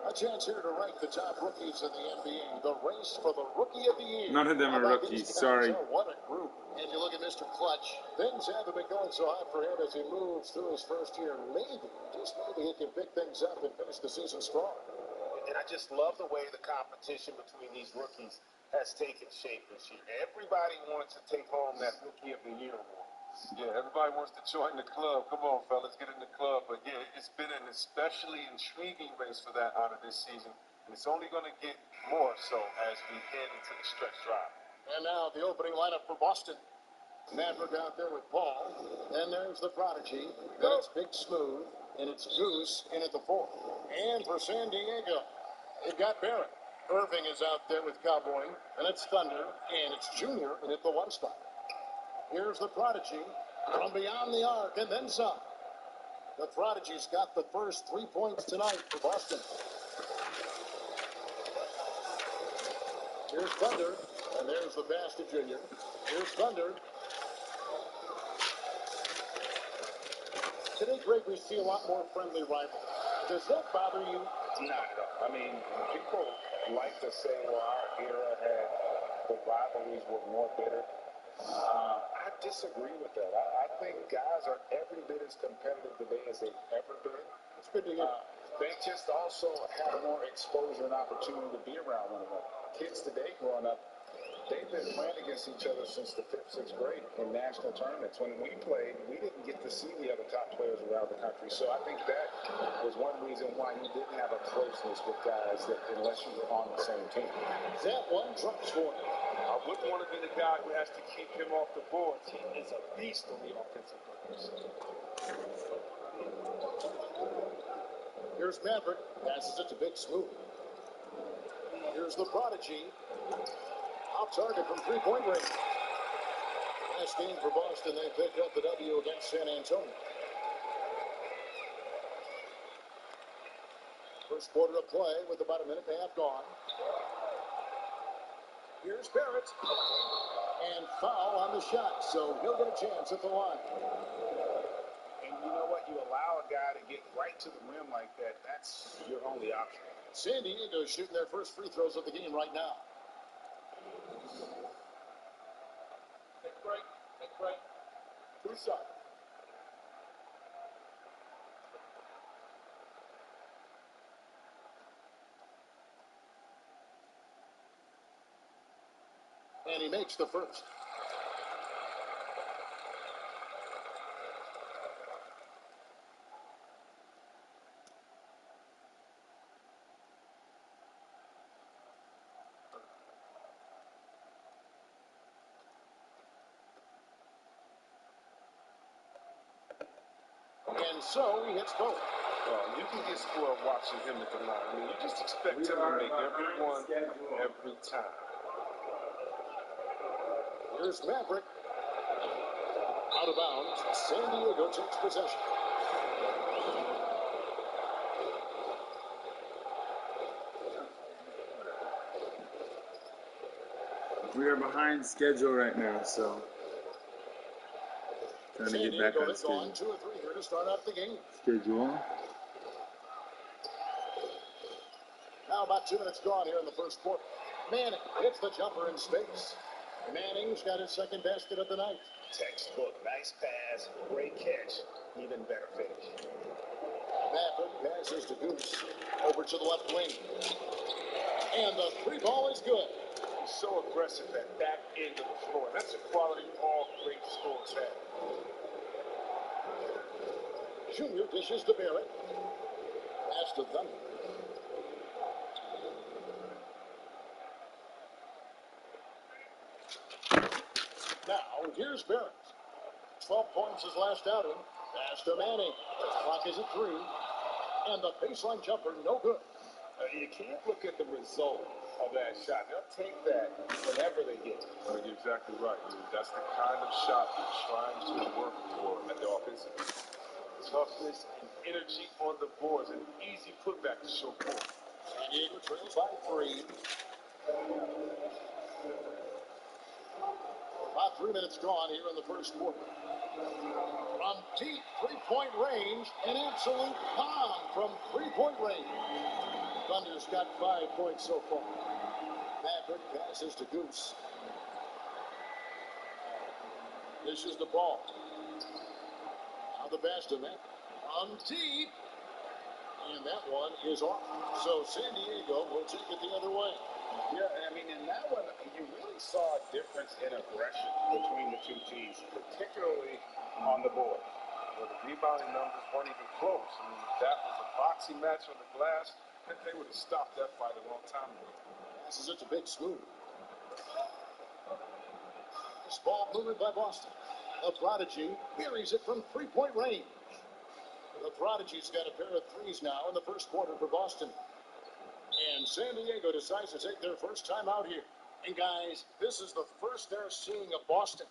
A chance here to rank the top rookies in the NBA. The race for the Rookie of the Year. None of them are rookies, sorry. What a group. And you look at Mr. Clutch. Things haven't been going so hot for him as he moves through his first year. Maybe, just maybe, he can pick things up and finish the season strong. And I just love the way the competition between these rookies has taken shape this year. Everybody wants to take home that Rookie of the Year award. Yeah, everybody wants to join the club. Come on, fellas, get in the club. But yeah, it's been an especially intriguing race for that honor this season. And it's only going to get more so as we head into the stretch drive. And now the opening lineup for Boston. Maverick out there with Paul. And there's the Prodigy. Then it's Big Smooth. And it's Goose in at the 4th. And for San Diego, they've got Barrett. Irving is out there with Cowboy. And it's Thunder. And it's Junior in at the 1 spot. Here's the Prodigy from beyond the arc and then some. The Prodigy's got the first 3 points tonight for Boston. Here's Thunder, and there's the pass to Junior. Here's Thunder. Today, Greg, we see a lot more friendly rivalry. Does that bother you? Not at all. I mean, people like to say, well, our era had the rivalries were more bitter. I disagree with that. I think guys are every bit as competitive today as they've ever been. It's good to hear. They just also have more exposure and opportunity to be around one another. Kids today growing up, they've been playing against each other since the 5th, 6th grade in national tournaments. When we played, we didn't get to see the other top players around the country. So I think that was one reason why you didn't have a closeness with guys that, unless you were on the same team. That one drops for him. I wouldn't want to be the guy who has to keep him off the board. He is a beast on the offensive players. Here's Maverick. Passes it to Big Smooth. Here's the Prodigy. Off target from 3-point range. Last game for Boston, they picked up the W against San Antonio. First quarter of play with about a minute and a half gone. Here's Barrett. And foul on the shot, so he'll get a chance at the line. And you know what? You allow a guy to get right to the rim like that, that's your only option. San Diego shooting their first free throws of the game right now. Take break. Take break. 2 shots. And he makes the first. And so he hits both. You can get spoiled watching him at the line. I mean, you just expect him to make every one every time. Here's Maverick. Out of bounds. San Diego takes possession. We are behind schedule right now, so trying to get back on schedule. 2 or 3 here to start out the game. Schedule. Now about 2 minutes gone here in the first quarter. Manning hits the jumper in space. Manning's got his second basket of the night. Textbook, nice pass, great catch, even better finish. Maverick passes to Goose. Over to the left wing. And the 3 ball is good. He's so aggressive at that end of the floor. That's a quality all great scorers have. Junior dishes to Barrett. Pass to Thunder. Now, here's Barrett. 12 points his last outing. Pass to Manning. Clock is at 3. And the baseline jumper, no good. You can't look at the result of that shot. They'll take that whenever they get it. Well, you're exactly right. I mean, that's the kind of shot you're trying to work for at the offensive end. Toughness and energy on the boards. An easy putback to show forth. San Diego trails by 3. About 3 minutes gone here in the first quarter. From deep 3-point range, an absolute bomb from 3-point range. Thunder's got 5 points so far. Maverick passes to Goose. This is the ball. Now the Boston man on deep. And that one is off. So San Diego will take it the other way. Yeah, I mean, in that one, you really saw a difference in aggression between the two teams, particularly on the board. Well, the rebounding numbers weren't even close. I mean, that was a boxing match on the glass. They would have stopped that fight a long time ago. Passes it to Big Smooth. This ball movement by Boston. The Prodigy buries it from three-point range. The Prodigy's got a pair of threes now in the first quarter for Boston. And San Diego decides to take their first time out here. And guys, this is the first they're seeing of Boston.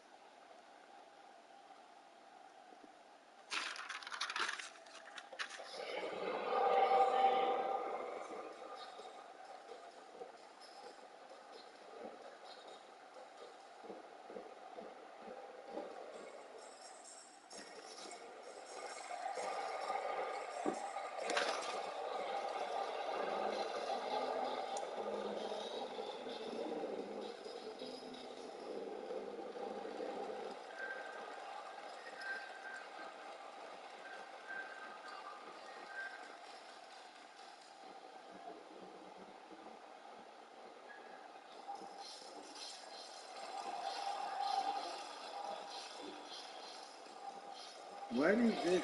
Why do you think?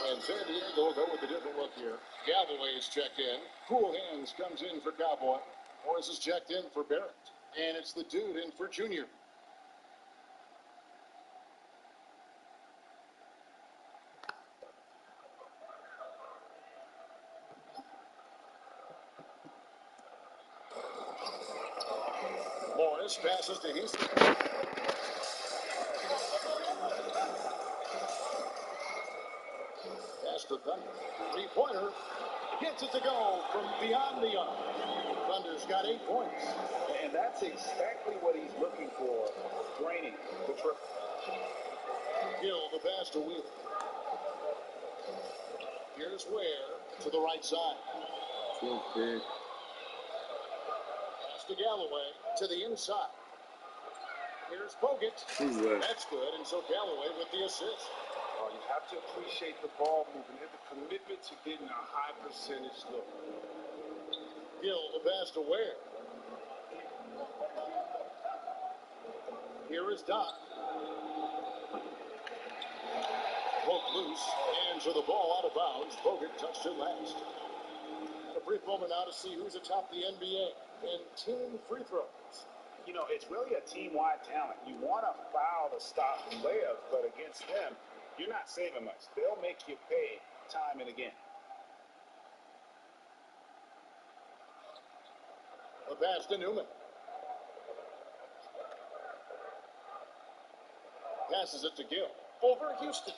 And San Diego will go with a different look here. Galloway's checked in. Cool Hands comes in for Cowboy. Morris is checked in for Barrett. And it's the dude in for Junior. Morris passes to Houston. Pass to Thunder. Three-pointer. Gets it to go from beyond the arc. Thunder's got 8 points. And that's exactly what he's looking for, draining the triple. Gill the pass to Wheeler. Here's Ware to the right side. Okay. Pass to Galloway to the inside. Here's Bogut. That's good, and so Galloway with the assist. You have to appreciate the ball movement and the commitment to getting a high percentage look. Gill the pass to Ware. Here is Doc. Broke loose, and so the ball out of bounds. Bogut touched it last. A brief moment now to see who's atop the NBA in team free throws. You know, it's really a team-wide talent. You want to foul to stop layups, but against them, you're not saving much. They'll make you pay time and again. A pass to Newman. Passes it to Gill. Over Houston.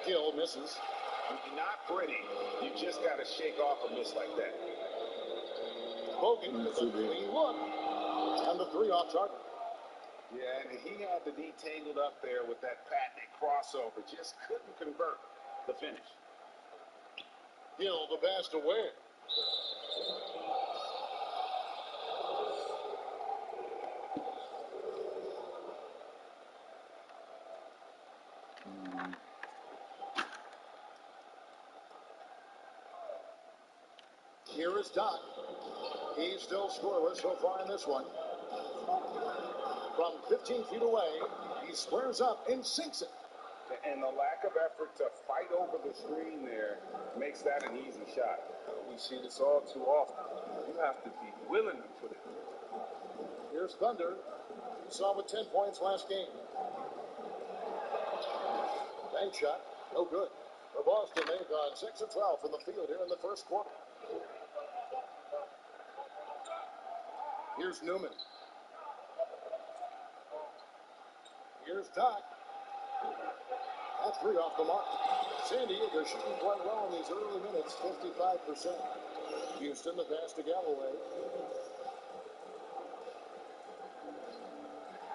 Gill misses. You're not pretty. You just got to shake off a miss like that. Bogut with a clean look. And the three off target. Yeah, and he had the knee tangled up there with that patented crossover. Just couldn't convert the finish. Gill the pass to Ware. Here is Doc. He's still scoreless so far in this one. From 15 feet away, he squares up and sinks it. And the lack of effort to fight over the screen there makes that an easy shot. We see this all too often. You have to be willing to put it in. Here's Thunder. We saw him with 10 points last game. Bank shot. No good. For Boston, they've gone 6 of 12 from the field here in the first quarter. Here's Newman. Here's Doc. At 3 off the mark. Sandiego shooting quite well in these early minutes, 55%. Houston, the pass to Galloway.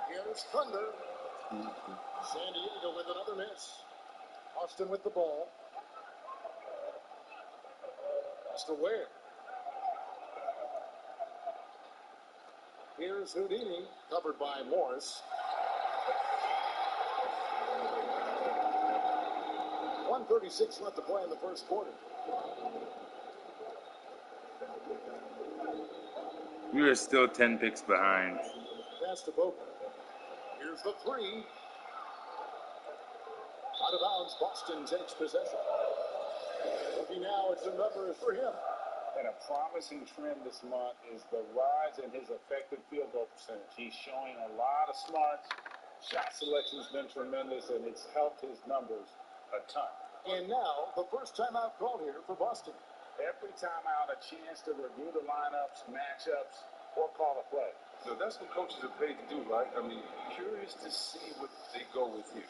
Here's Thunder. Sandiego with another miss. Boston with the ball. That's to Ware. Here's Houdini, covered by Morris. 1:36 left to play in the first quarter. We were still 10 picks behind. Pass to Boca. Here's the three. Out of bounds, Boston takes possession. Looking now at some numbers for him. And a promising trend this month is the rise in his effective field goal percentage. He's showing a lot of smarts. Shot selection's been tremendous, and it's helped his numbers a ton. And now, the first timeout called here for Boston. Every time out, a chance to review the lineups, matchups, or call a play. So that's what coaches are paid to do, right? I mean, curious to see what they go with here.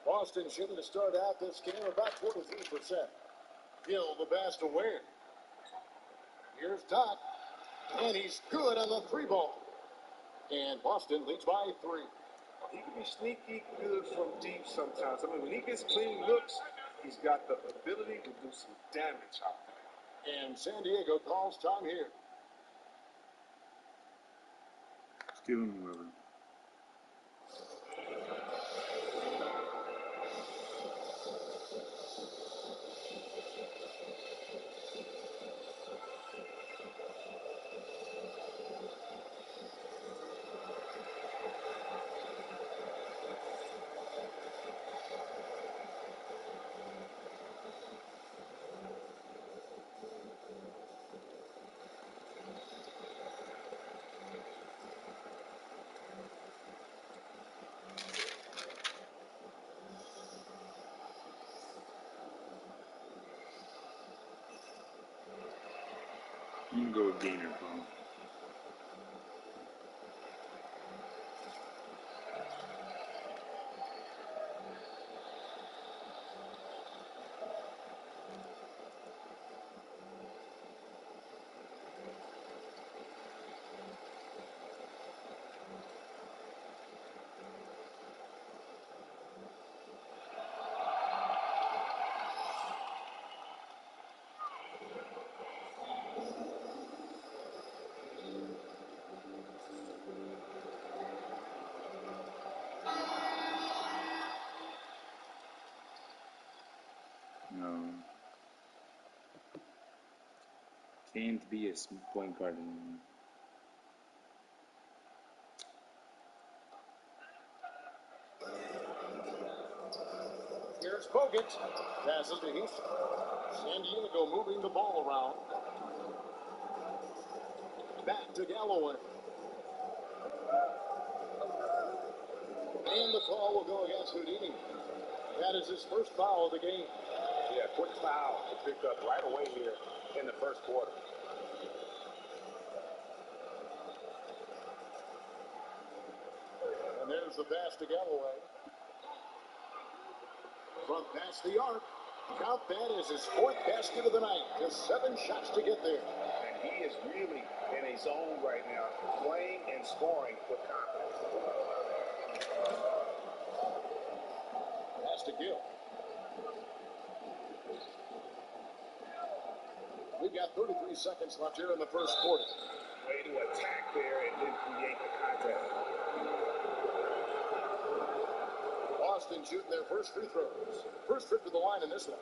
Boston shooting to start out this game about 43%. Gill, the pass to Ware. Here's Dot. And he's good on the three ball. And Boston leads by 3. He can be sneaky good from deep sometimes. I mean, when he gets clean looks, he's got the ability to do some damage out there. And Sandiego calls time here. Stealing whoever. You can go with Gainer, Paul. No. Can't be a point guard anymore. Here's Bogut. Passes to Houston. Sandiego moving the ball around. Back to Galloway. And the call will go against Houdini. That is his first foul of the game. Yeah, quick foul to pick up right away here in the first quarter. And there's the pass to Galloway. From past the arc. Count that as his 4th basket of the night. Just 7 shots to get there. And he is really in a zone right now, playing and scoring with confidence. Pass to Gill. We've got 33 seconds left here in the first quarter. Way to attack there and then create the contact. Boston shooting their first free throws. First trip to the line in this one.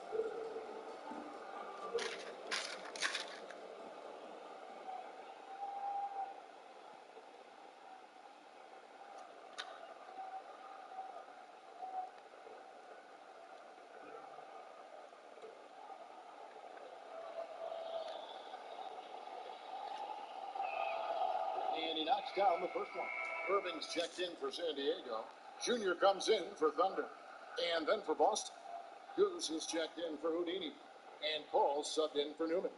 And he knocks down the first one. Irving's checked in for San Diego. Junior comes in for Thunder. And then for Boston, Goose is checked in for Houdini. And Paul subbed in for Newman.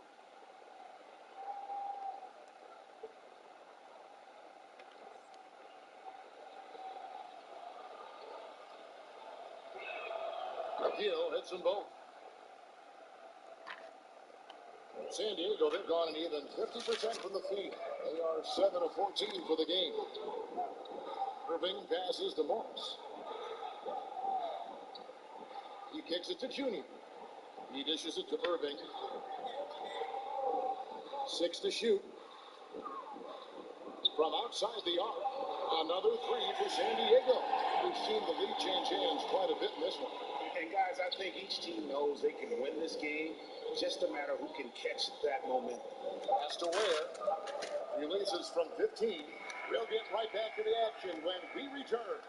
Gill hits them both. San Diego, they've gone an even 50% from the field. They are 7 of 14 for the game. Irving passes to Morris. He kicks it to Junior. He dishes it to Irving. 6 to shoot. From outside the arc, another three for San Diego. We've seen the lead change hands quite a bit in this one. And guys, I think each team knows they can win this game. Just a matter who can catch that momentum. Pass to Ware. Releases from 15. We'll get right back to the action when we return.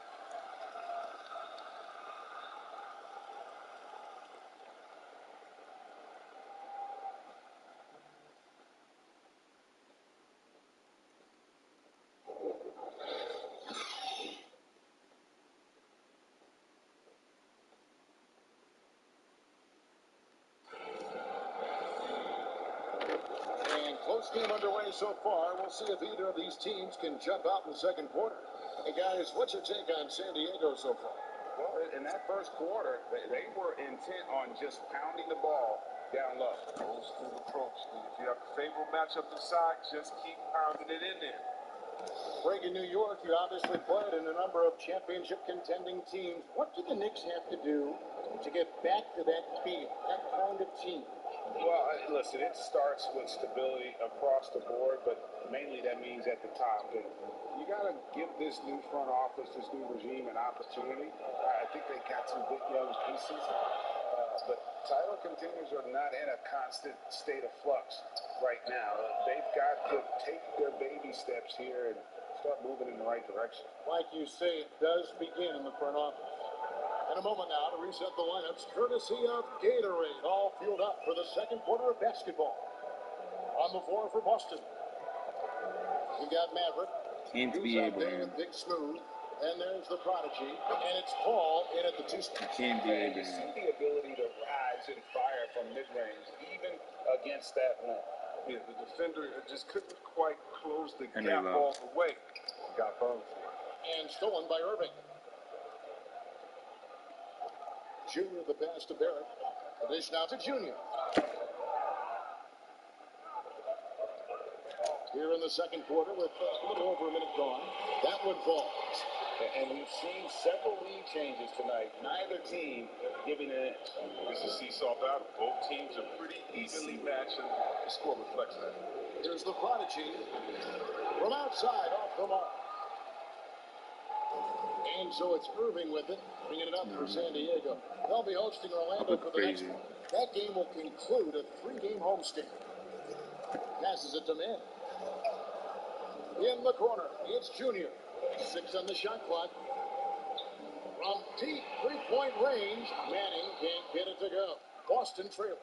Close game underway so far. We'll see if either of these teams can jump out in the second quarter. Hey, guys, what's your take on San Diego so far? Well, in that first quarter, they were intent on just pounding the ball down low. Old school approach. If you have a favorable matchup inside, just keep pounding it in there. Greg, in New York, you obviously played in a number of championship contending teams. What do the Knicks have to do to get back to that field, that kind of team? Well, listen, it starts with stability across the board, but mainly that means at the top. And you got to give this new front office, this new regime, an opportunity. I think they got some good young pieces, but title contenders are not in a constant state of flux right now. They've got to take their baby steps here and start moving in the right direction. Like you say, it does begin in the front office. In a moment now to reset the lineups, courtesy of Gatorade, all fueled up for the second quarter of basketball. On the floor for Boston, we got Maverick. Can't Who's be out able, there man. with Big Smooth. And there's the Prodigy. And it's Paul in at the two spot. Can't be And able, you see man. the ability to rise and fire from mid-range, even against that length. Yeah, the defender just couldn't quite close the Henry gap Love. all the way. Got burned for it. And stolen by Irving. Junior the pass to Barrett. The dish now to Junior. Here in the second quarter with a little over a minute gone. That one falls. And we've seen several lead changes tonight. Neither team giving an inch. This is seesaw battle. Both teams are pretty evenly matched, and the score reflects that. Here's the Prodigy. From outside, off the mark. And so it's Irving with it, bringing it up for San Diego. They'll be hosting Orlando for the next one. That game will conclude a 3-game homestand. Passes it to Manning. In the corner, it's Junior. 6 on the shot clock. From deep three-point range, Manning can't get it to go. Boston trailing.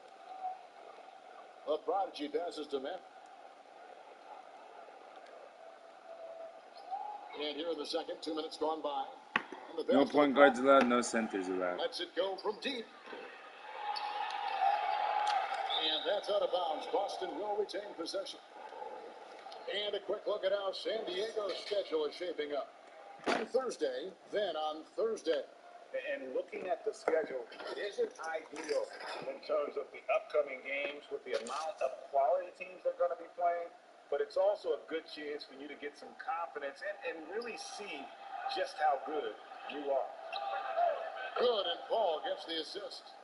The Prodigy passes to Manning. And here in the second, 2 minutes gone by. No point guards allowed, no centers allowed. Lets it go from deep. And that's out of bounds. Boston will retain possession. And a quick look at how San Diego's schedule is shaping up. On Thursday, then on Thursday. And looking at the schedule, it isn't ideal in terms of the upcoming games with the amount of quality teams they're going to be playing. But it's also a good chance for you to get some confidence and really see just how good you are. Good, and Paul gets the assist.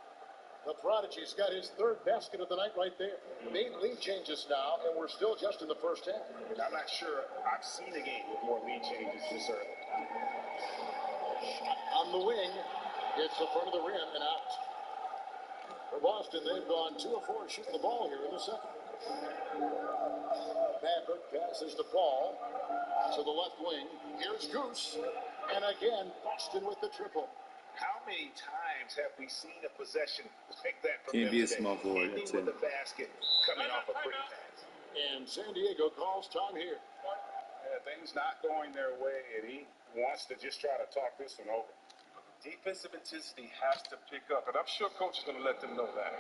The Prodigy's got his third basket of the night right there. 8 lead changes now, and we're still just in the first half. And I'm not sure I've seen a game with more lead changes this early. On the wing, it's the front of the rim and out. For Boston, they've gone 2 of 4 shooting the ball here in the second. Maverick passes to Paul to the left wing. Here's Goose. And again, Boston with the triple. How many times have we seen a possession like that from Can't them be a today? small forward, Ending that's with it. a basket coming off a quick pass. And San Diego calls time here. Yeah, they things not going their way, and he wants to just try to talk this one over. Defensive intensity has to pick up, and I'm sure coach is going to let them know that.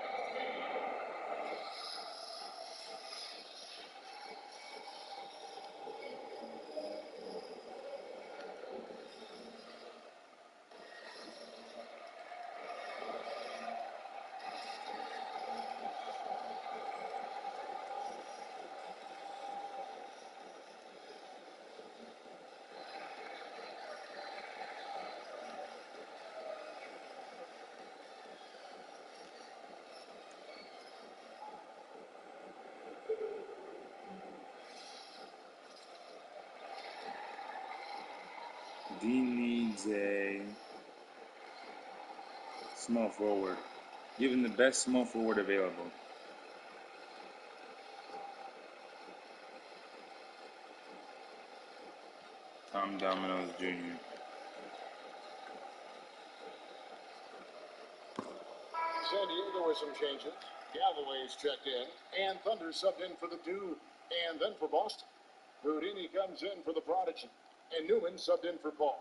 Dean needs a small forward. Give him the best small forward available. Tom Domino's Jr. Sandiego with some changes. Galloway's checked in. And Thunder subbed in for the Dew. And then for Boston, Houdini comes in for the Prodigy. And Newman subbed in for Paul.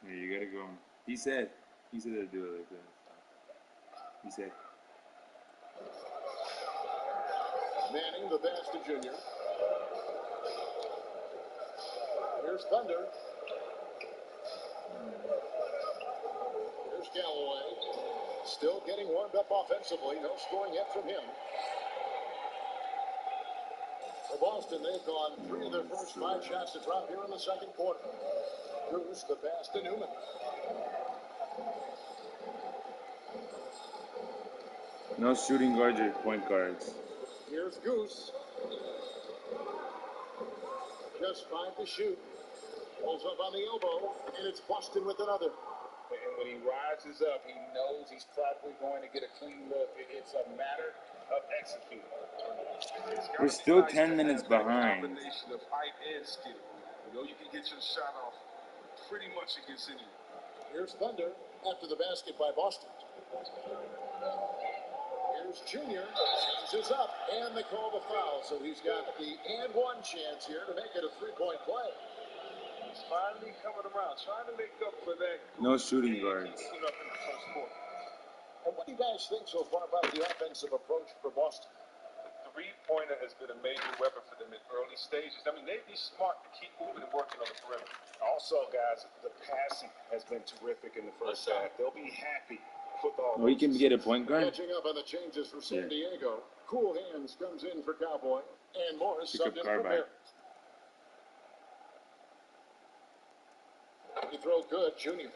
Yeah, you gotta go. He said to do it like that. He said. Manning, the Boston Jr. Here's Thunder. Here's Galloway. Still getting warmed up offensively. No scoring yet from him. For Boston, they've gone 3 of their first 5 shots to drop here in the second quarter. Goose, the pass to Newman. No shooting guards or point guards. Here's Goose. Just 5 to shoot. Pulls up on the elbow, and it's Boston with another. And when he rises up, he knows he's probably going to get a clean look. It's a matter of executing. We're still 10 minutes behind. Combination of height and skill. You know you can get your shot off pretty much against anyone. Here's Thunder after the basket by Boston. Here's Junior. Changes up, and they call the foul. So he's got the and one chance here to make it a 3-point play. He's finally coming around, trying to make up for that. No shooting guards. He up in the first quarter. And what do you guys think so far about the offensive approach for Boston? The three-pointer has been a major weapon for them in early stages. I mean, they'd be smart to keep moving and working on the perimeter. Also, guys, the passing has been terrific in the first half. They'll be happy. Football. Well, he can get a point guard. Catching up on the changes for Sandiego. Cool Hands comes in for Cowboy. And Morris subbed in for Bear. He throws good, Junior.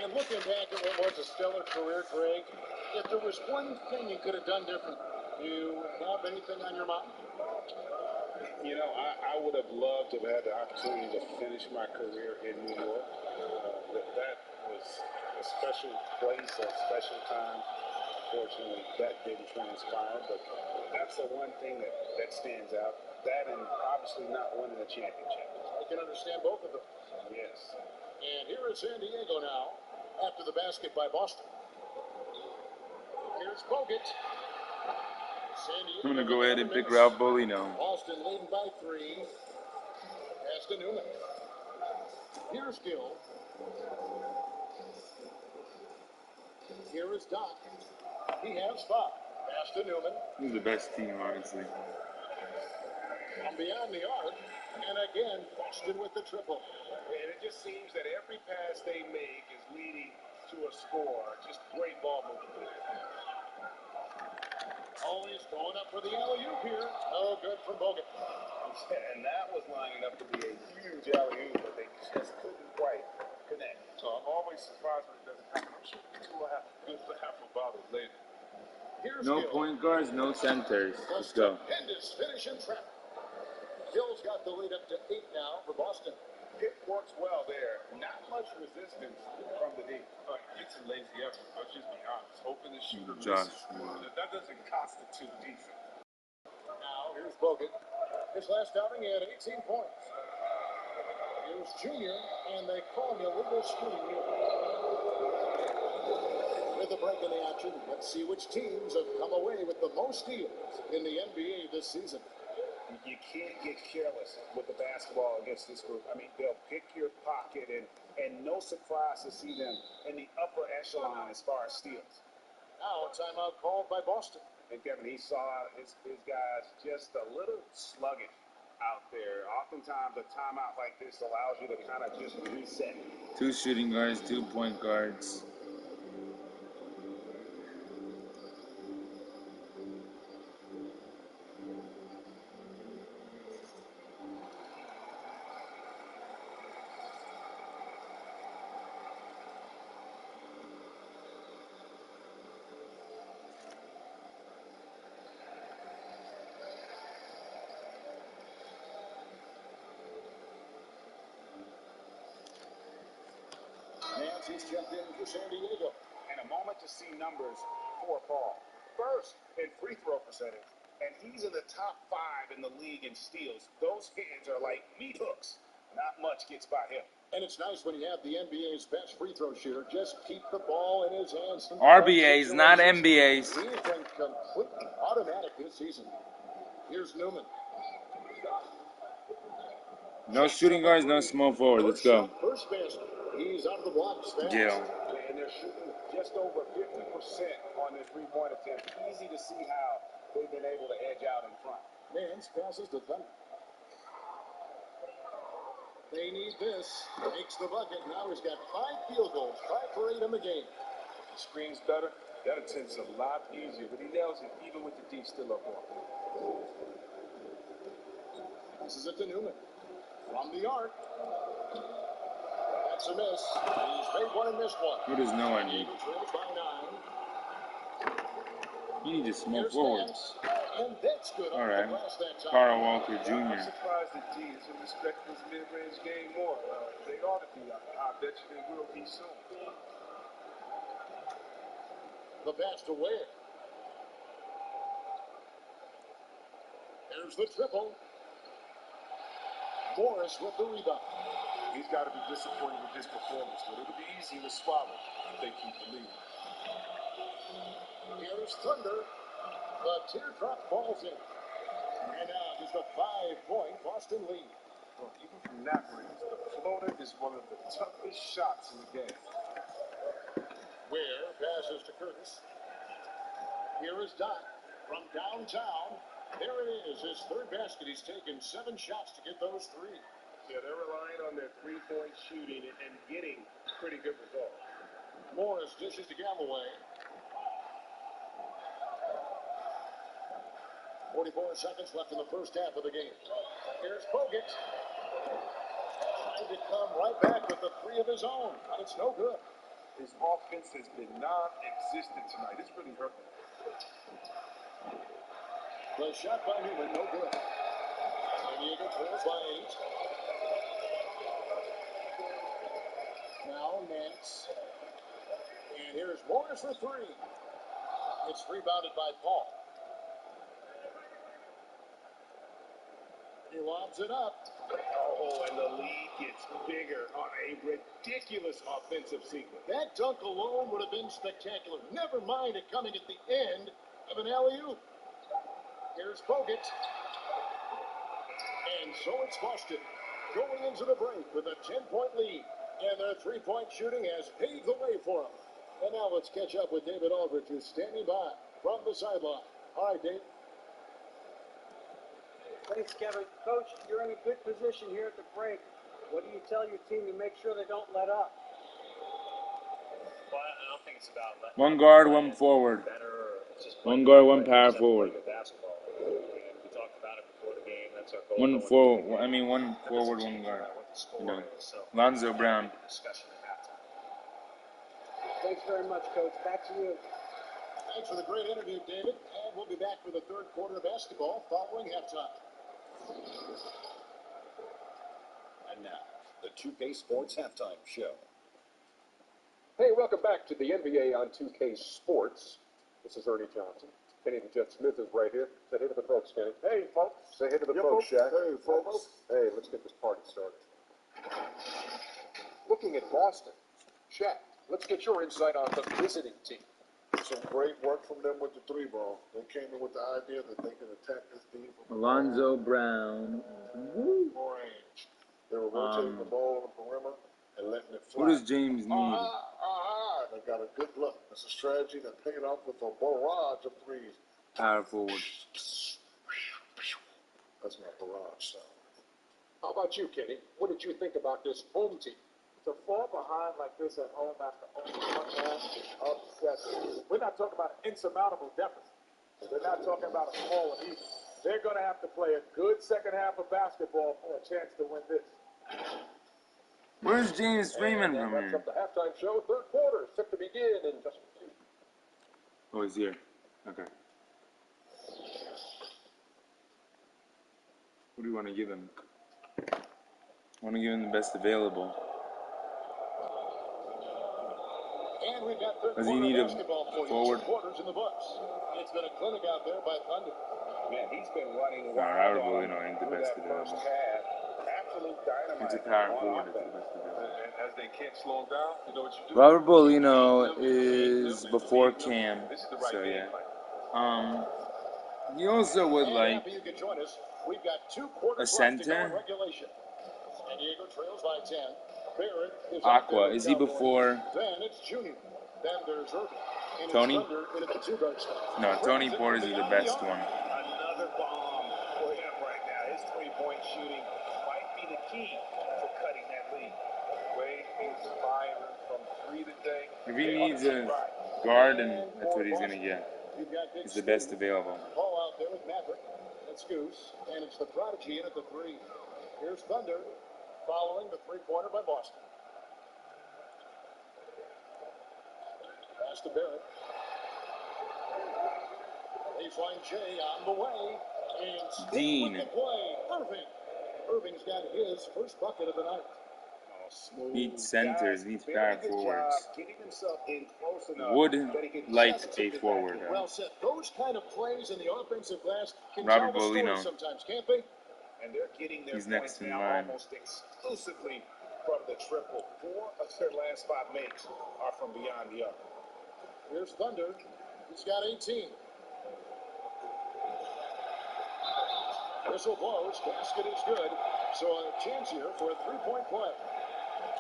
And looking back at what was a stellar career, Greg, if there was one thing you could have done different, you have anything on your mind? You know, I would have loved to have had the opportunity to finish my career in New York. That was a special place, a special time. Fortunately, that didn't transpire, but that's the one thing that stands out. That and obviously not winning a championship. I can understand both of them. Yes. And here is Sandiego now after the basket by Boston. Here's Bogut. I'm going to go ahead and pick Ralph Bolino. Boston leading by 3. Pass to Newman. Here's Gill. Here is Doc. He has 5. Pass to Newman. This is the best team, honestly. From beyond the arc. And again, Boston with the triple. And it just seems that every pass they make is leading to a score. Just great ball movement. Always going up for the alley-oop here. Oh, good from Bogut. And that was lining up to be a huge alley-oop, but they just couldn't quite connect. So I'm always surprised when it doesn't happen. I'm sure people will have a good laugh about it later. Here's No Gill. point guards, no centers. Let's go. Stupendous finish and trap. Gill's got the lead up to 8 now for Boston. It works well there. Not much resistance from the D. It's a lazy effort. Let's just be honest. Hoping the shooter Josh. misses. That doesn't constitute defense. Now, here's Bogut. His last outing, he had 18 points. Here's Junior, and they call him a little screen here. With a break in the action, let's see which teams have come away with the most steals in the NBA this season. You can't get careless with the basketball against this group. I mean, they'll pick your pocket, and no surprise to see them in the upper echelon as far as steals. Now a timeout called by Boston. And Kevin, he saw his guys just a little sluggish out there. Oftentimes, a timeout like this allows you to kind of just reset. 2 shooting guards, 2 point guards. Nancy's checked in for Sandiego. And a moment to see numbers for Paul. First in free throw percentage, and he's in the top 5 in the league in steals. Those hands are like meat hooks. Not much gets by him. And it's nice when you have the NBA's best free throw shooter just keep the ball in his hands. RBAs, not NBAs. He's been completely automatic this season. Here's Newman. No shooting guards, no small forward. Let's go. First basket. He's out of the blocks fast. Gil. And they're shooting just over 50% on their three-point attempt. Easy to see how they've been able to edge out in front. Nance passes to Thunder. They need this. Makes the bucket. Now he's got 5 field goals. 5 for 8 in the game. Screens better. That attempt's a lot easier, but he nails it even with the D still up on. This is it to Newman. From the arc. That's a miss. He's made one and missed one. Who does no one need? Trailed by 9. You need to small Here's forward. Nance. And that's good. All right. That time. Carl Walker I'm Jr. surprised that D isn't respecting his mid-range game more. They ought to be. I bet you they will be soon. The pass to Ware. There's the triple. Morris with the rebound. He's got to be disappointed with his performance, but it'll be easy to swallow if they keep the lead. Here's Thunder. The teardrop falls in. And now just a 5-point Boston lead. Well, even from that range, the floater is one of the toughest shots in the game. Ware passes to Curtis. Here is Doc from downtown. There it is, his third basket. He's taken 7 shots to get those 3. Yeah, they're relying on their three-point shooting and getting pretty good results. Morris dishes to Galloway. 44 seconds left in the first half of the game. Here's Bogut. Trying to come right back with the 3 of his own. But it's no good. His offense has been non-existent tonight. It's really hurt him. The shot by Newman, no good. Sandiego trails by 8. Now Nance. And here's Morris for 3. It's rebounded by Paul. He lobs it up. Oh, and the lead gets bigger on a ridiculous offensive sequence. That dunk alone would have been spectacular. Never mind it coming at the end of an alley-oop. Here's Bogut. And so it's Boston going into the break with a 10-point lead. And their 3-point shooting has paved the way for them. And now let's catch up with David Aldridge, who's standing by from the sideline. All right, Dave. Thanks, Kevin. Coach, you're in a good position here at the break. What do you tell your team to make sure they don't let up? Well, I don't think it's about letting One guard, one forward. One guard, one power forward. We talked about it before the game. That's our goal. One forward, one guard. You know, Lonzo Brown. Discussion at halftime. Thanks very much, Coach. Back to you. Thanks for the great interview, David. And we'll be back for the third quarter of basketball following halftime. And now, the 2K Sports Halftime Show. Hey, welcome back to the NBA on 2K Sports. This is Ernie Johnson. Kenny the Jet Smith is right here. Say hey to the folks, Kenny. Hey, folks. Say hey to the folks, Shaq. Hey, folks. Hey, let's get this party started. Looking at Boston. Shaq, let's get your insight on the visiting team. Some great work from them with the 3-ball. They came in with the idea that they could attack this team from Alonzo Brown. Woo. range. They were rotating the ball on the perimeter and letting it fly. What does James need? They got a good look. It's a strategy that paid off with a barrage of threes. Power forward. That's my barrage sound. How about you, Kenny? What did you think about this home team? To fall behind like this at home after only one half is upsetting. We're not talking about an insurmountable deficit. We're not talking about a small one either. They're going to have to play a good second half of basketball for a chance to win this. Where's James Freeman from Wraps here? up the halftime show. Third quarter is set to begin in just a few. Oh, he's here. Okay. What do you want to give him? I want to give him the best available. And we've got third Does he quarter need a basketball for you. forward? 2 quarters in the books. It's been a clinic out there by Thunder. Man, he's been running Robert wild Bolino ain't the through best that first available. half. Absolute dynamite. It's a power on forward. It's offense. the best available. And as they can't slow him down, you know what you do? Robert Bolino is before Cam, This is the right so game yeah. plan. He also would And like happy you could join us. We've got 2 quarters a left to go in center. regulation. San Diego trails by 10. Barrett is Aqua. Is he before Then it's Junior. Then there's Irving. And Tony? it's Thunder into the 2-guard spot. No, Tony Porter is the best one. Another bomb for him right now. His three-point shooting might be the key to cutting that lead. The way he's firing from 3 today. If he needs a guard, then that's what he's gonna get. You've got Big He's the best Steve. available. Paul out there with Maverick. That's Goose. And it's the Prodigy in at the 3. Here's Thunder following the 3-pointer by Boston. Pass to Barrett. Baseline Jay on the way. And Steve Dean. with the play. Irving. Irving's got his first bucket of the night. Smooth. Needs centers, Guys, needs very power good forwards. job getting himself in close enough Would that he can like just a tip it forward. back in. Well said. Those kind of plays in the offensive glass can Robert tell the story Bolino. sometimes, can't they? And they're getting their He's points next in now line. almost exclusively from the triple. 4 of their last 5 makes are from beyond the arc. Here's Thunder. He's got 18. Whistle blows. Basket is good. So a chance here for a 3-point play.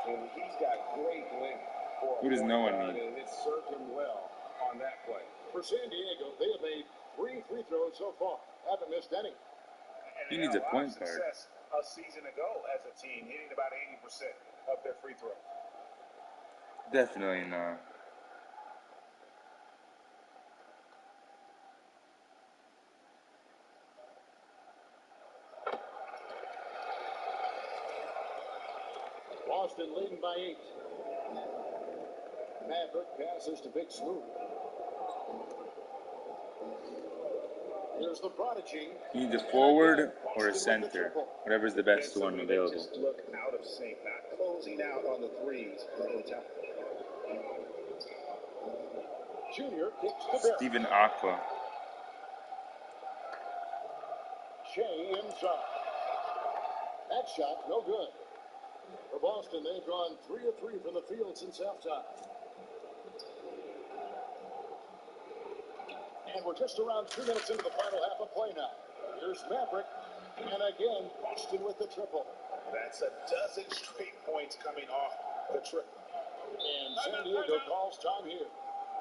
And he's got great length for a Who does point no one guard, need? and it served him well on that play. For San Diego, they have made 3 free throws so far. Haven't missed any. And He they needs had a lot point of guard. success a season ago as a team, hitting about 80% of their free throws. Definitely not. Boston leading by 8. Maverick passes to Big Smooth. Here's the Prodigy. He needs a forward or a center. Whatever's the best one available. Just look out of sync, not closing out on the threes in time. Junior kicks to Barrett. Stephen Aqua. Shea inside. That shot, no good. For Boston, they've gone 3 of 3 from the field since halftime. And we're just around 2 minutes into the final half of play now. Here's Maverick. And again, Boston with the triple. That's a dozen straight points coming off the triple. And San Diego calls time here.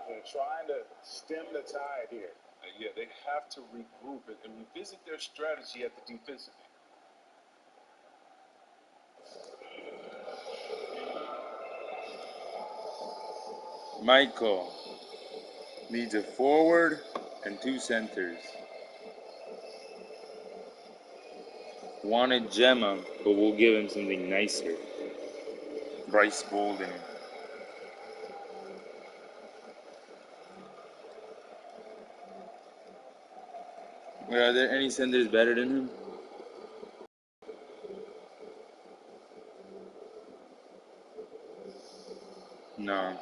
They're trying to stem the tide here. Yeah, they have to regroup and revisit their strategy at the defensive end. Michael needs a forward and 2 centers. Wanted Gemma, but we'll give him something nicer. Bryce Bolden. Are there any centers better than him? No.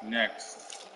Next.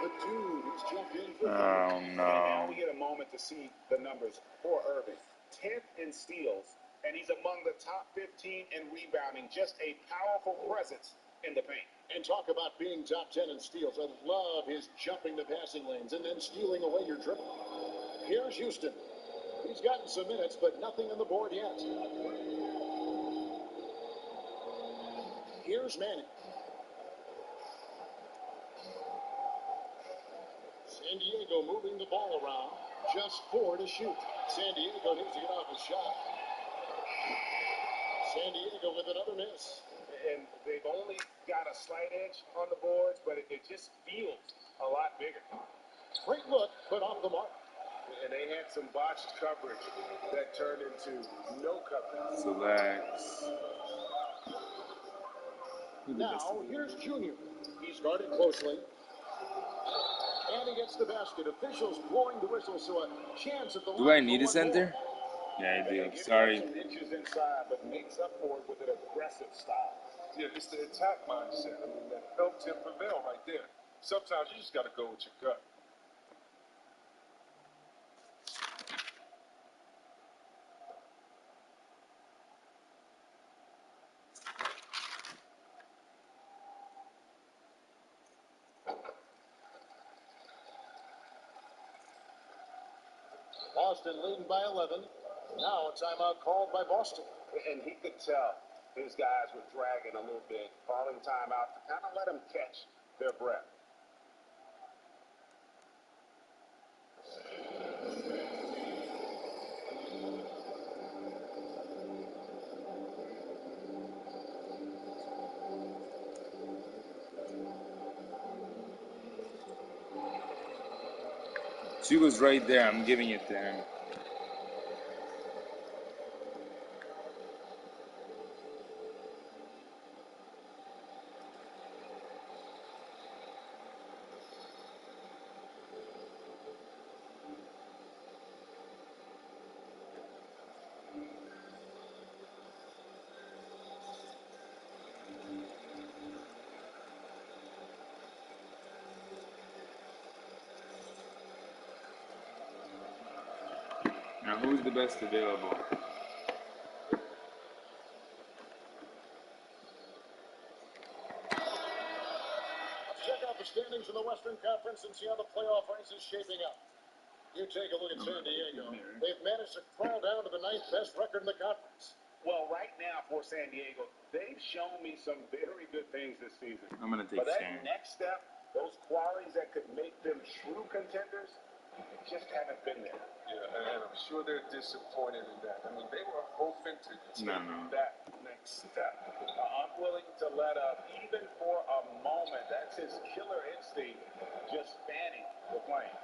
The dude, he's jumped in for Oh And now no. we get a moment to see the numbers for Irving. 10th in steals, and he's among the top 15 in rebounding. Just a powerful presence in the paint. And talk about being top 10 in steals. I love his jumping the passing lanes and then stealing away your dribble. Here's Houston. He's gotten some minutes, but nothing on the board yet. Here's Manning. Sandiego moving the ball around. Just 4 to shoot. Sandiego needs to get off his shot. Sandiego with another miss. And they've only got a slight edge on the boards, but it just feels a lot bigger. Great look, but off the mark. And they had some botched coverage that turned into no coverage. Select. Now, here's Junior. He's guarded closely. And he gets the basket. Officials blowing the whistle, so a chance at the Do I line need for a one center? more. Yeah, I do. Giving Sorry. up some inches inside, but makes up for it with an aggressive style. Yeah, it's the attack mindset. I mean, that helped him prevail right there. Sometimes you just got to go with your gut. Boston leading by 11. Now a timeout called by Boston. And he could tell his guys were dragging a little bit, calling timeout to kind of let them catch their breath. She was right there. I'm giving it to him. Now, who's the best available? Let's check out the standings in the Western Conference and see how the playoff race is shaping up. You take a look at San Diego. They've managed to crawl down to the 9th best record in the conference. Well, right now for San Diego, they've shown me some very good things this season. I'm going to take But that Shane. next step, those qualities that could make them true contenders, just haven't been there. Yeah, and I'm sure they're disappointed in that. I mean, they were hoping to take No. that next step. Unwilling to let up, even for a moment. That's his killer instinct, just fanning the flame.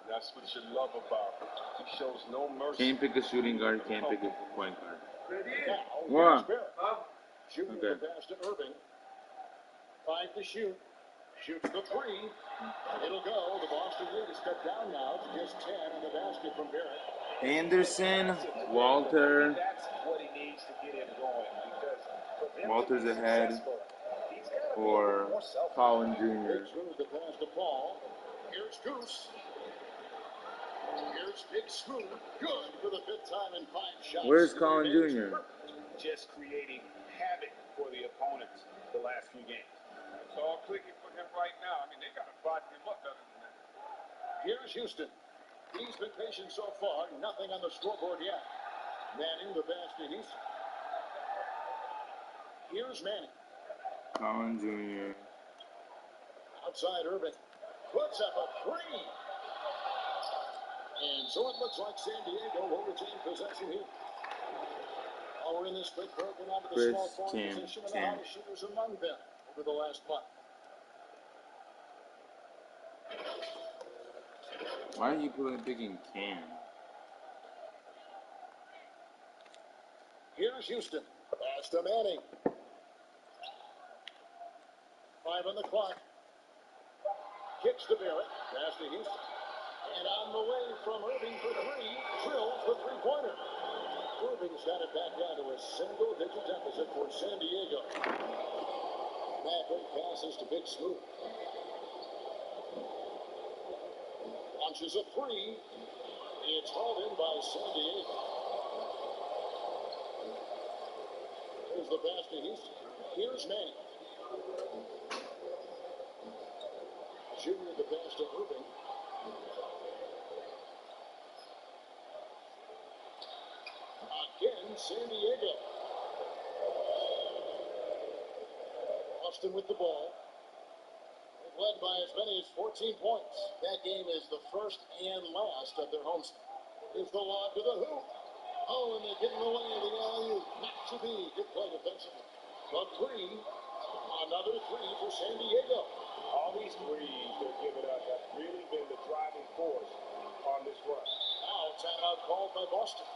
That's what you love about him. He shows no mercy. Can't pick a shooting guard, can't pick a point guard. Now, Wow. here's Barrett. Shooting Okay. the pass to Irving. 5 to shoot. Shoots the 3. It'll go. The Boston lead is cut down now to just 10 on the basket from Barrett. Anderson, Walter. That's what he needs to get him going, because for them Walter's to be ahead. successful, he's got to be a Or little more self-aware. Collin Jr. Big smooth the pass to Paul. Here's Goose. Here's Big Smooth. Good for the 5th time in 5 shots. Where's Collin Jr.? Just creating havoc for the opponents the last few games. It's all clicking for him right now. I mean, they got to button him up better than that. Here's Houston. He's been patient so far. Nothing on the scoreboard yet. Manning the pass to Houston. Here's Manning. Collin Jr. Outside Irving. Puts up a 3. And so it looks like San Diego will retain possession here. While we're in this quick broken onto the small forward position and the hottest shooters among them over the last month. Why are you picking Cam? Here's Houston. Pass to Manning. 5 on the clock. Kicks to Barrett. Pass to Houston. And on the way from Irving for 3. Drills the three-pointer. Irving's got it back down to a single-digit deficit for San Diego. Maverick passes to Big Smooth. Launches a three. It's hauled in by Sandiego. Here's the pass to Houston. Here's Manning. Junior the pass to Irving. Again, Sandiego. Boston with the ball. They've led by as many as 14 points. That game is the first and last of their homestand. Here's the lob to the hoop. Oh, and they're getting away the alley-oop. Not to be. Good play defensively. A three. Another three for Sandiego. All these threes they're giving up have really been the driving force on this run. Now timeout called by Boston.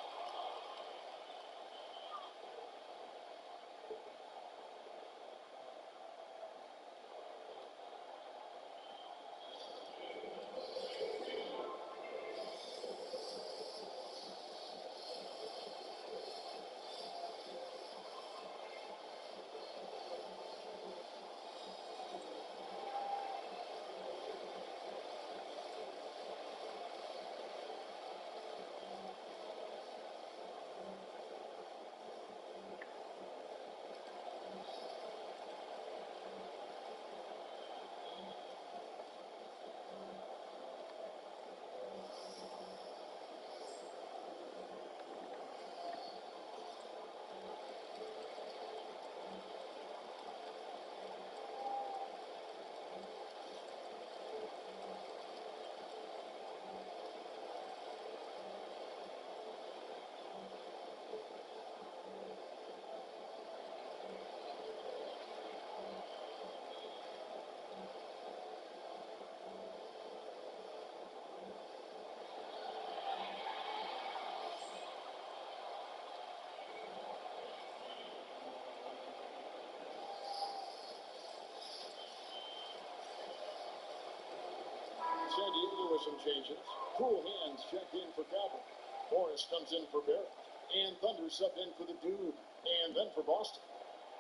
Sandiego with some changes. Cool Hands checked in for Cowboy. Morris comes in for Barrett. And Thunder subbed in for the Dude. And then for Boston.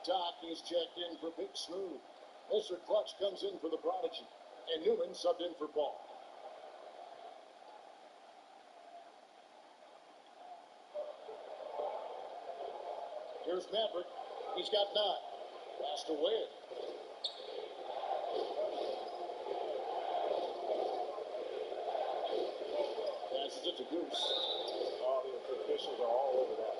Doc is checked in for Big Smooth. Mr. Clutch comes in for the Prodigy. And Newman subbed in for Paul. Here's Maverick. He's got 9. Pass to Wade. Passes it to Goose. All the officials are all over that.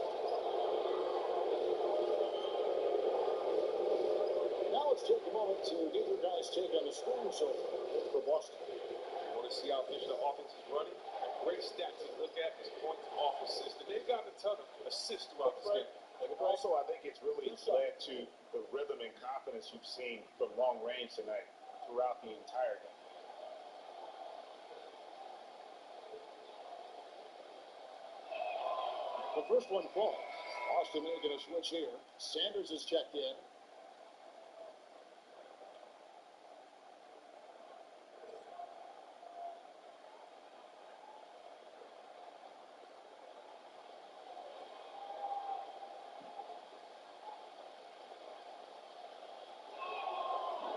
Now let's take a moment to get your guys' take on the scoring so far for Boston. You want to see how efficient the offense is running? A great stat to look at is points off assists. And they've gotten a ton of assists throughout this game. And also, I think it's really led to the rhythm and confidence you've seen from long range tonight throughout the entire game. The first one falls. Boston making a switch here. Sanders is checked in.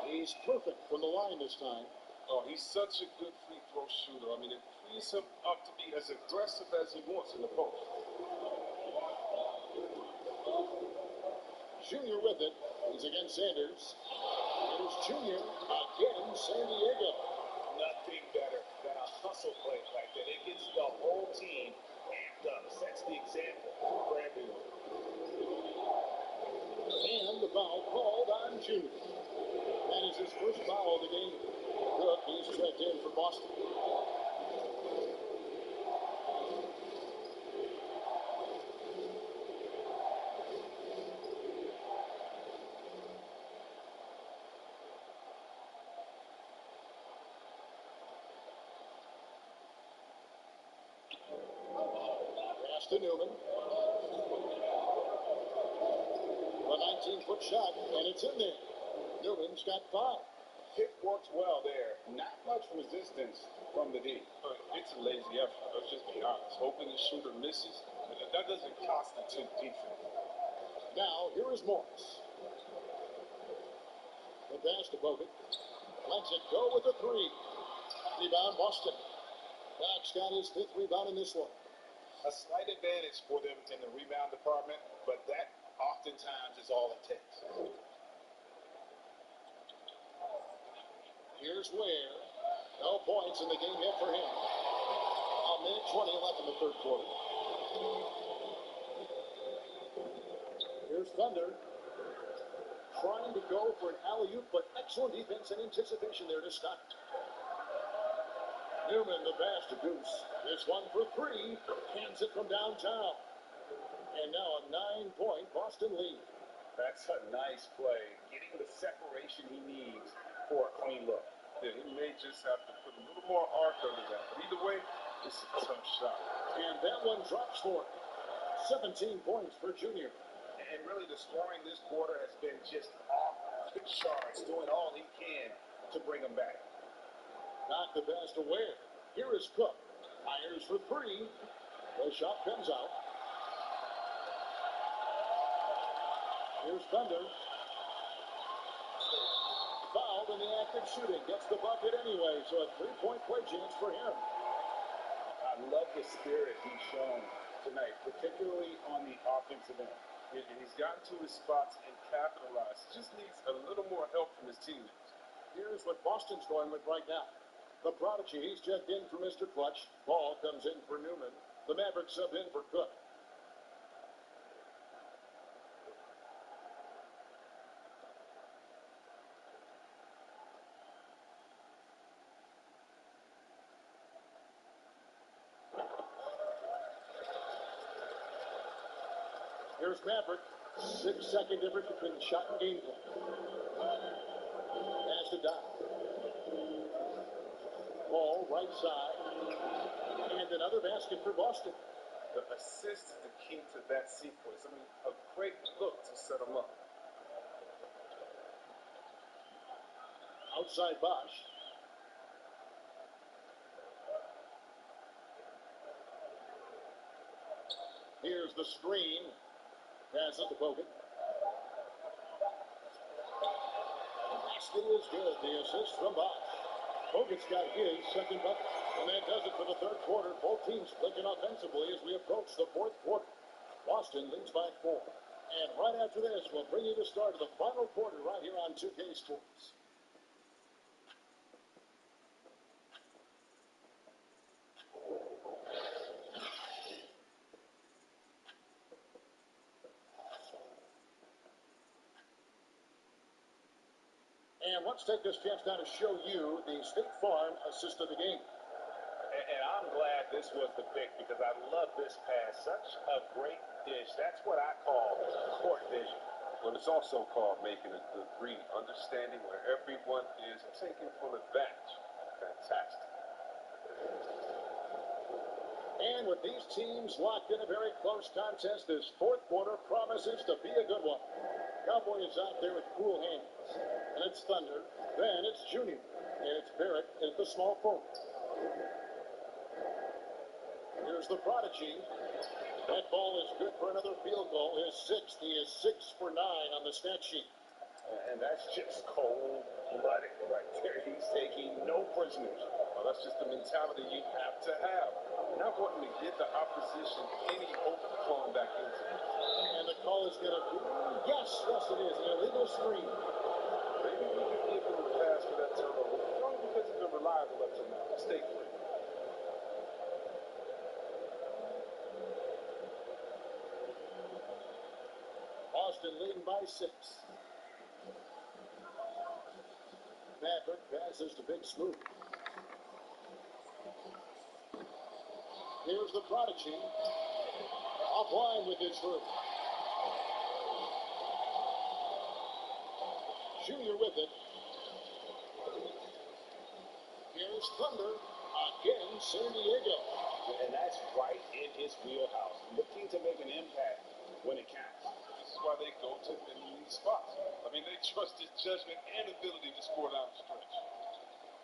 He's perfect from the line this time. Oh, he's such a good free throw shooter. I mean, it frees him up to be as aggressive as he wants in the post. Junior with it. He's against Sanders. Here's Junior. Again, Sandiego. Nothing better than a hustle play like that. It gets the whole team amped up. Sets the example for everyone. And the foul called on Junior. That is his first foul of the game. Cook, he's checked in for Boston. Pass to Newman. A 19-foot shot, and it's in there. Newman's got 5. Hit works well there. Not much resistance from the D. It's a lazy effort. Let's just be honest. Hoping the shooter misses, that doesn't constitute defense. Now, here is Morris. The pass to Bogut. Lets it go with a 3. Rebound Boston. Knox got his 5th rebound in this one. A slight advantage for them in the rebound department, but that oftentimes is all it takes. Here's Ware. No points in the game yet for him. A minute 20 left in the third quarter. Here's Thunder. Trying to go for an alley-oop, but excellent defense and anticipation there to stop it. Newman, the pass to Goose. This one for 3. Hands it from downtown. And now a 9-point Boston lead. That's a nice play. Getting the separation he needs for a clean look. Yeah, he may just have to put a little more arc under that. But either way, it's a tough shot. And that one drops for him. 17 points for Junior. And really the scoring this quarter has been just off the charts, doing all he can to bring them back. Not the best aware. Here is Cook. Fires for 3. The shot comes out. Here's Thunder. Fouled in the act of shooting. Gets the bucket anyway, so a 3-point play chance for him. I love the spirit he's shown tonight, particularly on the offensive end. And he's gotten to his spots and capitalized. He just needs a little more help from his teammates. Here's what Boston's going with right now. The prodigy, he's checked in for Mr. Clutch. Ball comes in for Newman. The Mavericks sub in for Cook. Here's Maverick. 6-second difference between shot and game play. Pass to Doc. Ball right side. And another basket for Boston. The assist is the key to that sequence. I mean, a great look to set him up. Outside Bosch. Here's the screen. Pass it to Bogut. The basket is good. The assist from Bosch. Bogut's got his second bucket. And that does it for the third quarter. Both teams clicking offensively as we approach the fourth quarter. Boston leads by 4. And right after this, we'll bring you the start of the final quarter right here on 2K Sports. And let's take this chance now to show you the State Farm assist of the game. And I'm glad this was the pick because I love this pass. Such a great dish. That's what I call court vision. Well, it's also called making a good read, understanding where everyone is and taking full advantage. Fantastic. And with these teams locked in a very close contest, this fourth quarter promises to be a good one. Cowboys out there with cool hands. And it's Thunder. Then it's Junior. And it's Barrett at the small forward. Here's the prodigy. That ball is good for another field goal. His 6th. He is 6 for 9 on the stat sheet. And that's just cold-blooded right there. He's taking no prisoners. Well, that's just the mentality you have to have. Not wanting to give the opposition any hope of falling back into it. And the call is going to be, yes, it is, an illegal screen. Maybe we could give him a pass for that turnover, only because he's been reliable up to now. Stay free. Boston leading by 6. Maverick passes to Big Smooth. Here's the prodigy. Offline with his first. Junior with it. Here's Thunder. Again, Sandiego. And that's right in his wheelhouse. Looking to make an impact when it counts. This is why they go to him in these spots. I mean, they trust his judgment and ability to score down the stretch.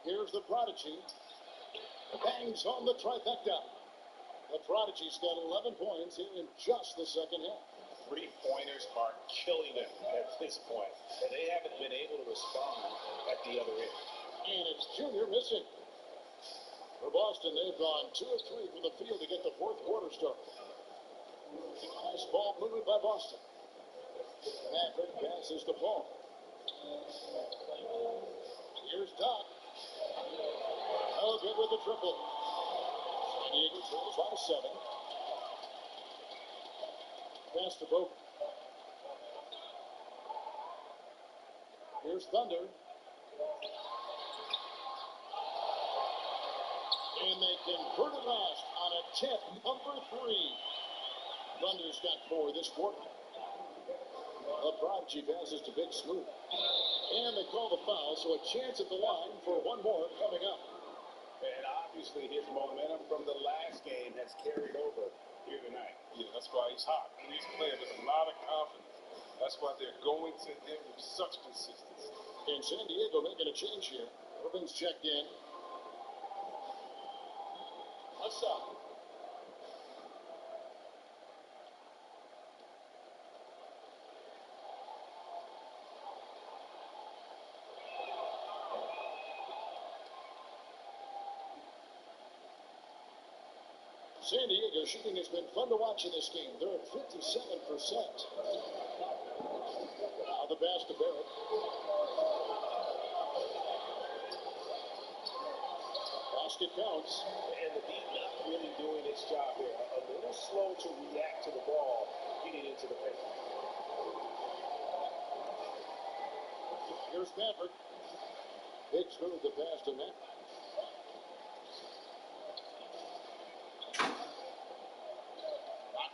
Here's the prodigy. Bangs home the trifecta. The prodigy's got 11 points here in just the second half. 3-pointers are killing them at this point. And they haven't been able to respond at the other end. And it's Junior missing. For Boston. Boston. They've gone 2 of 3 from the field to get the fourth quarter started. Nice ball movement by Boston. Maverick passes the ball. Here's Doc. Oh, good with the triple. Sandiego trails by 7. Pass to Boat. Here's Thunder. And they convert it last on a tip, number 3. Thunder's got 4 this quarter. The Prodigy passes to Big Smooth. And they call the foul, so a chance at the line for one more coming up. And obviously his momentum from the last game has carried over here tonight. Yeah, that's why he's hot. He's playing with a lot of confidence. That's why they're going to him with such consistency. And Sandiego making a change here. Irving's checked in. What's up? Sandiego shooting has been fun to watch in this game. They're at 57%. Now the pass to Barrett. Basket counts. And the beat not really doing its job here. A little slow to react to the ball getting into the paint. Here's Maverick. Big Smooth the pass to Matt.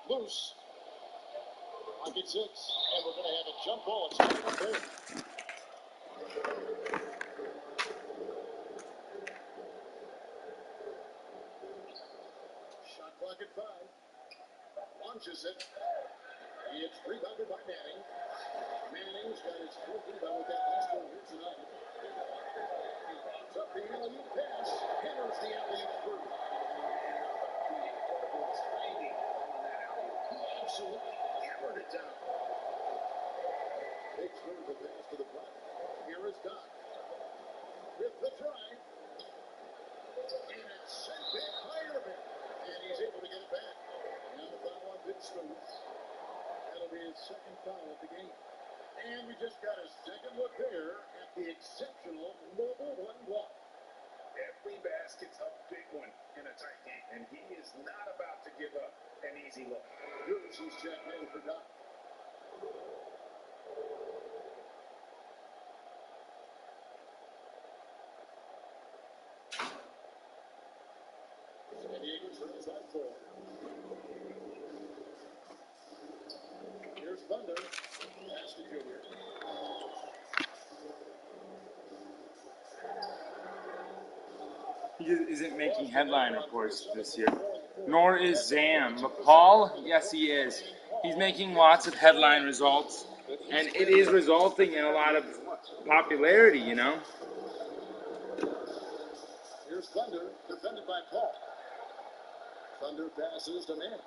Loose. Pocket 6. And we're going to have a jump ball. It's coming up there. Shot clock at 5. Launches it. It's rebounded by Manning. Manning's got his fourth rebound with that last one here tonight. He pops up the alley-oop pass. Hammers the alley-oop through. Timing on that alley-oop. He absolutely hammered it down. Big Smooth the pass to the front. Here is Doc. With the drive. And it's sent back by Irving. And he's able to get it back. Now the foul on Big Smooth. That'll be his second foul of the game. And we just got a second look there at the exceptional mobile one block. Every basket's a big one in a tight game, and he is not about to give up an easy look. He's checked in for Doc. Sandiego trails by 4. Here's Thunder. Pass to Junior. He isn't making headline reports this year. Nor is Zam. McCall, yes he is. He's making lots of headline results. And it is resulting in a lot of popularity, you know. Here's Thunder, defended by Paul. Thunder passes to Manning.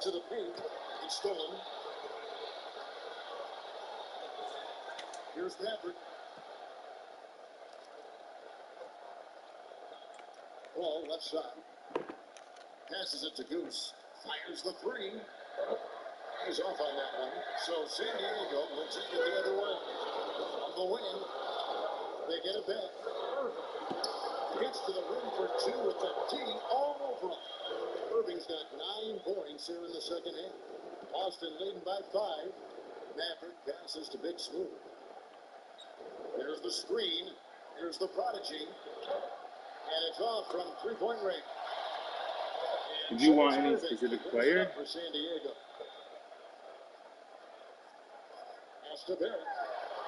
To the paint. It's stolen. Here's Maverick. Paul, left side. Passes it to Goose. Fires the 3. He's off on that one. So Sandiego will take it the other way. On the wing. They get it back. Irving gets to the rim for 2 with the D all over him. Irving's got 9 points here in the second half. Boston leading by 5. Maverick passes to Big Smooth. There's the screen. Here's the Prodigy. And it's off from 3-point range. Did you want any specific player? For Sandiego. Pass to Barrett.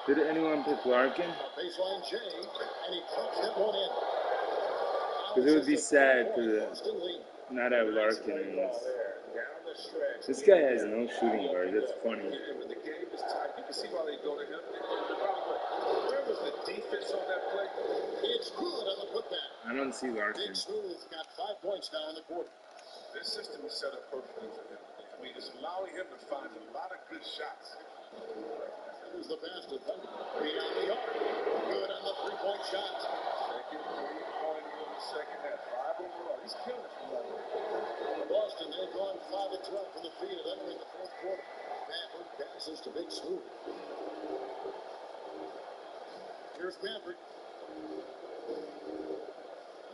Did anyone pick Larkin? Baseline J, and he drops that one in. Because it would be sad to not have Larkin in this. This guy has no shooting guard. That's funny. When the game is tight, you can see why they go to him. Where was the defense on that play? It's good on the putback. I don't see Larkin. Big Smooth got 5 points now in the quarter. This system is set up perfectly for him. I mean, it's allowing him to find a lot of good shots. Here's the pass to Thunder. Beyond the arc. Good on the three-point shot. Second three-point in the second half. 5 overall. He's killing it from that. Boston, they've gone 5 of 12 from the field entering the fourth quarter. Maverick passes to Big Smooth. Here's Maverick.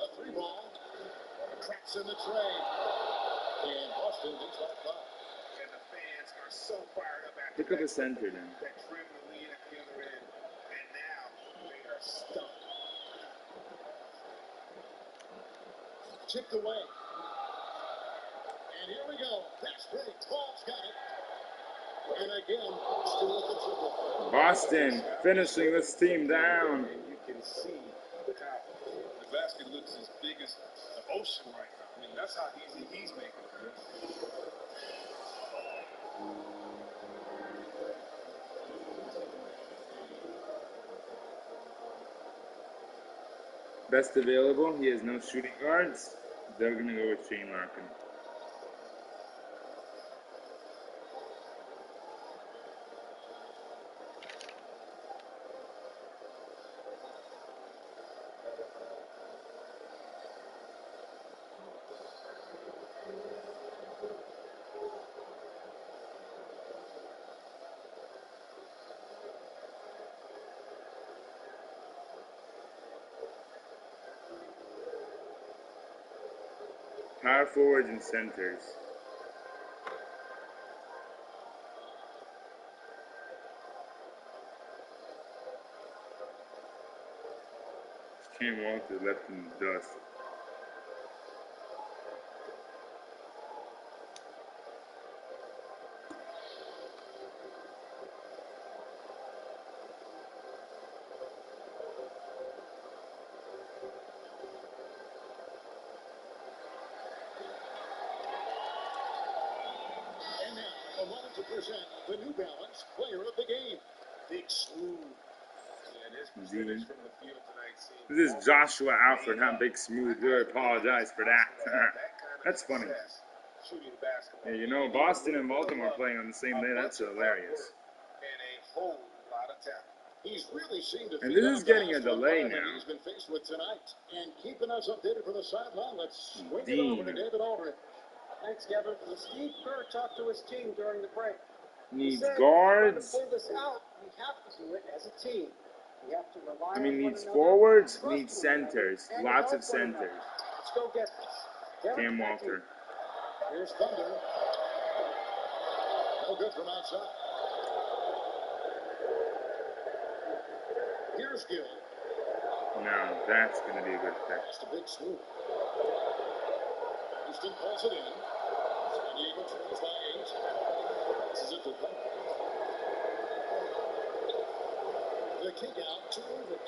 A three ball. Traps in the tray. And Boston gets that foul. And the fans are so fired up after Look at the center then. that trim the lead at the other end. And now they are stuck. Chipped away. And here we go. Fast break. Ball's got it. And again, still at the triple. Boston finishing this team down. And you can see the confidence. The basket looks as big as the ocean right now. I mean, that's how easy he's making it. Best available. He has no shooting guards. They're going to go with Shane Larkin. Power forwards and centers. Cam Walker left in the dust. And now, a moment to present the New Balance Player of the Game, Big Smooth. And his percentage from the field tonight seems This is Joshua Alford, not Big Smooth. I apologize for that. That's funny. shooting basketball. Yeah, you know, Boston and Baltimore playing on the same day. That's hilarious. And a whole lot of talent. He's really seemed to And this is getting a delay now. He's been faced with tonight and keeping us updated from the sideline. Let's swing it over to David Aldridge. Thanks, Kevin. Steve Kerr talked to his team during the break. Needs He said, guards. to pull this out, we have to do it as a team. We have to rely I mean, on one needs another, forwards, trust needs one another, centers. and Lots help of one another. centers. Let's go get this. Derek Cam Becky. Walker. Here's Thunder. No good from outside. Here's Gill. Now, that's going to be a good pick. That's the Big Smooth. Houston pulls it in. Sandiego trails by 8. This is it to Thunder. The kick out to Irving.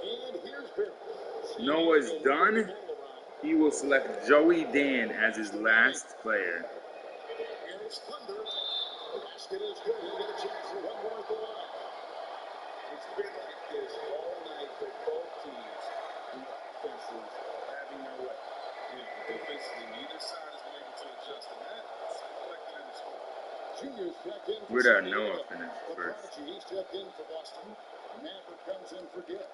And here's Bill. Noah's done. He will select Joey Dan as his last player. Here's Thunder. The basket is good. He'll get a chance for one more at the line. It's been like this all night for both teams. The offenses having their way. Defensively, neither side has been able to adjust, and that's reflected in the score. Junior's checked in for Where did Sandiego. Noah finish The first? prodigy, he's checked in for Boston. Maverick comes in for Gill.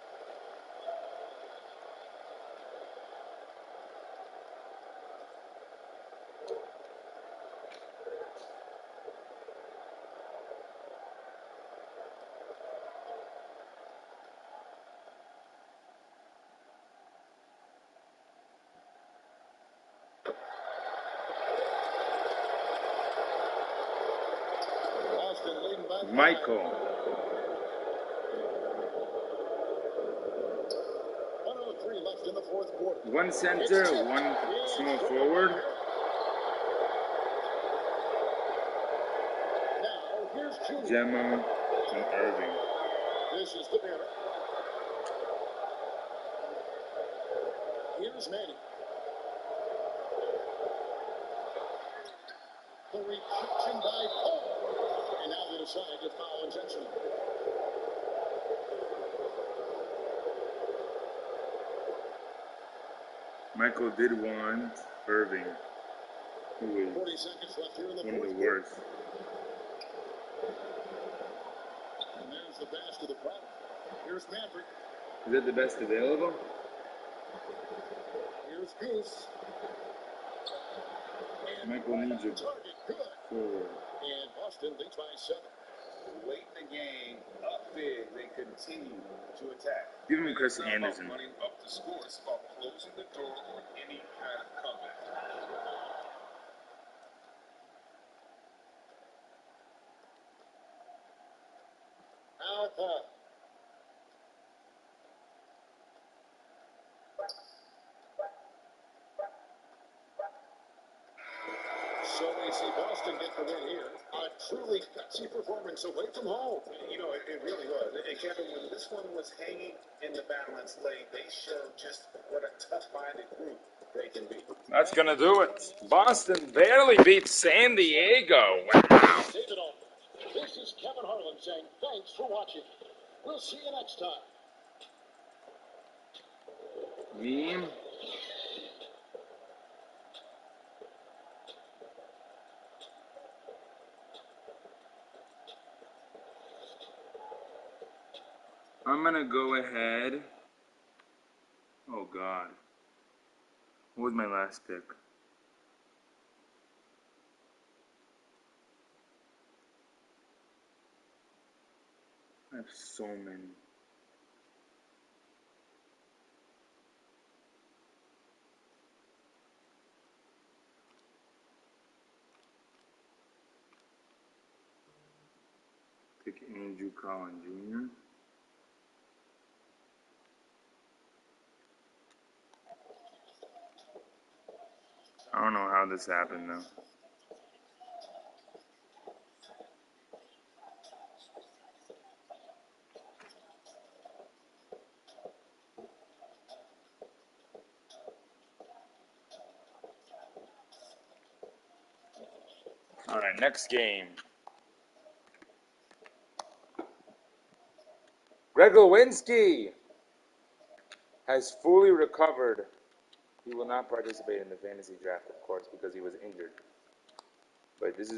Boston leading by 5. Michael. 1:03 left in the fourth quarter. One center, one small forward. Now, here's Junior. Gemma and Irving. This is the Barrett. Here's Manny. The rejection by Paul. And now they decide to foul intentionally. Michael did want Irving, who was 40 seconds left here in the one of the fourth worst. And there's the pass to the front. Here's Maverick. Is that the best available? Here's Goose. And Michael needs a target. Good. forward. And Boston leads by 7. Late in the game, up big, they continue to attack. Give him Chris It's not about Anderson. running up the score. It's about closing the door on any kind of comeback. Foul call. So we see Boston get the win here. A truly gutsy performance away from home. You know, it really was. And Kevin, when this one was hanging in the balance lane, they showed just what a tough-minded group they can be. That's going to do it. Boston barely beat San Diego. Wow. David Alford. This is Kevin Harlan saying thanks for watching. We'll see you next time. Meme. I'm going to go ahead. Oh, God. What was my last pick? I have so many. Pick Andrew Collins Jr. I don't know how this happened, though. All right, next game. Greg Lewinsky has fully recovered. He will not participate in the fantasy draft, of course, because he was injured. But this is